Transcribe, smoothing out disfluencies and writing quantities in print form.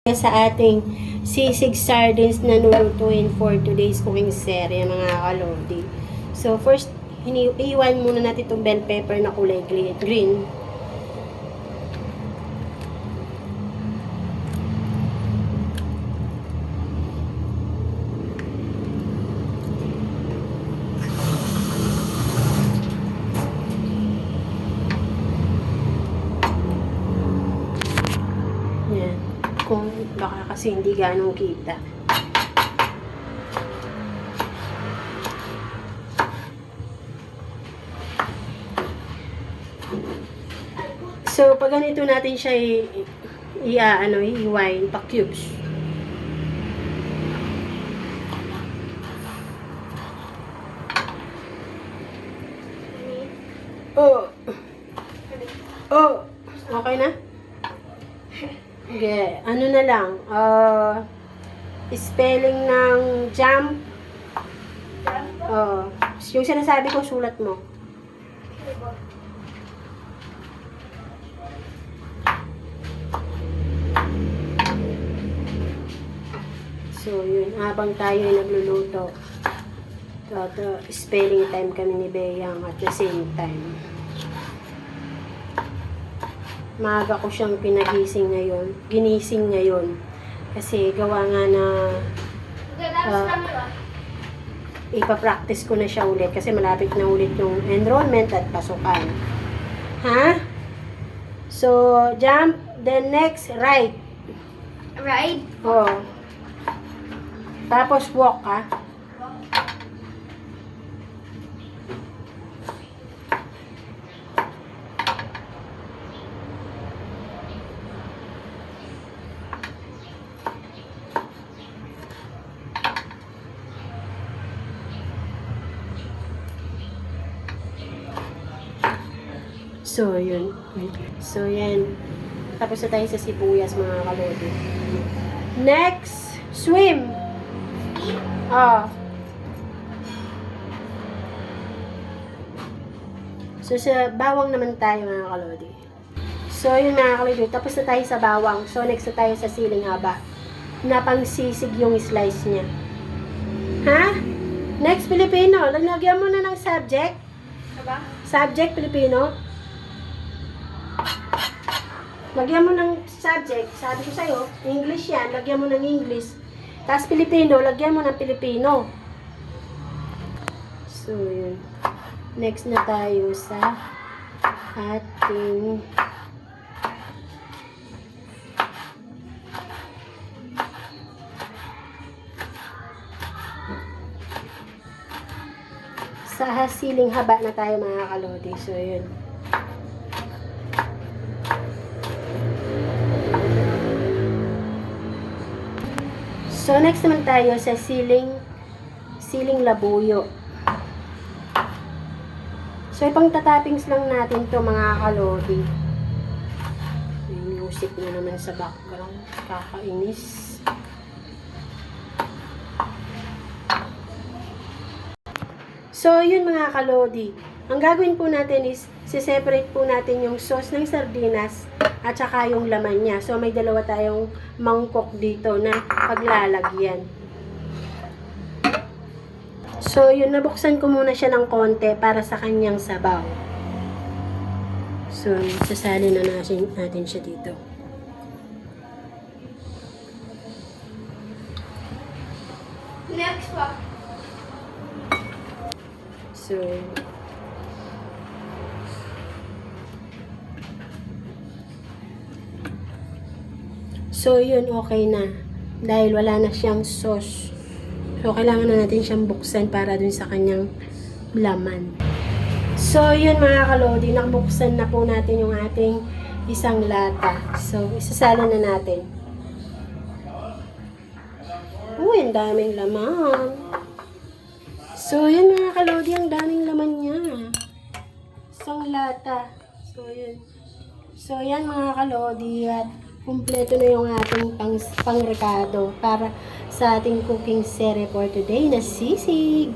Sa ating sisig sardines na lulutuin for today's cooking series mga kalodi. So first, iwan muna natin itong bell pepper na kulay green. Yan. Kung baka kasi hindi ganong kita. So, pag ganito natin siya i-iwain pa cubes. Oh, okay na? Okay, ano na lang, spelling ng jump. Yung sinasabi ko, sulat mo. So, yun, habang tayo ay nagluluto, spelling time kami ni Beyang at the same time. Maaga ko siyang ginising ngayon. Kasi gawa nga na ipapractice ko na siya ulit kasi malapit na ulit yung enrollment at pasukan. Ha? So, jump, then next, right. Right? Oh. Tapos walk, ha? So, yun. So, yan. Tapos na tayo sa sibuyas, mga kalodi. Next, swim. So, sa bawang naman tayo, mga kalodi. So, yun, mga kalodi. Tapos na tayo sa bawang. So, next na tayo sa siling haba. Napangsisig yung slice niya. Ha? Next, Filipino. Lagyan mo na ng subject. Aba? Subject, Filipino. Lagyan mo ng subject. Sabi ko sa'yo, English yan. Lagyan mo ng English. Tapos Pilipino, lagyan mo ng Pilipino. So, yun. Next na tayo sa ating sa hasiling haba na tayo, mga kalodi. So, yun. So, next naman tayo sa siling labuyo. So, ipang tatappings lang natin to, mga kalodi. May music na naman sa background. Kakainis. So, yun, mga kalodi. Ang gagawin po natin is, separate po natin yung sauce ng sardinas at saka yung laman niya. So, may dalawa tayong mangkok dito na paglalagyan. So, yun, nabuksan ko muna siya ng konti para sa kanyang sabaw. So, sasali na natin siya dito. Next one. So, yun, okay na. Dahil wala na siyang sauce. So, kailangan na natin siyang buksan para dun sa kanyang laman. So, yun, mga kalodi, nakabuksan na po natin yung ating isang lata. So, isasala na natin. Uy, ang daming laman. So, yun, mga kalodi, ang daming laman niya. Isang lata. So, yun. So, yan, mga kalodi, at kumpleto na yung ating pang-rekado para sa ating cooking series for today na sisig.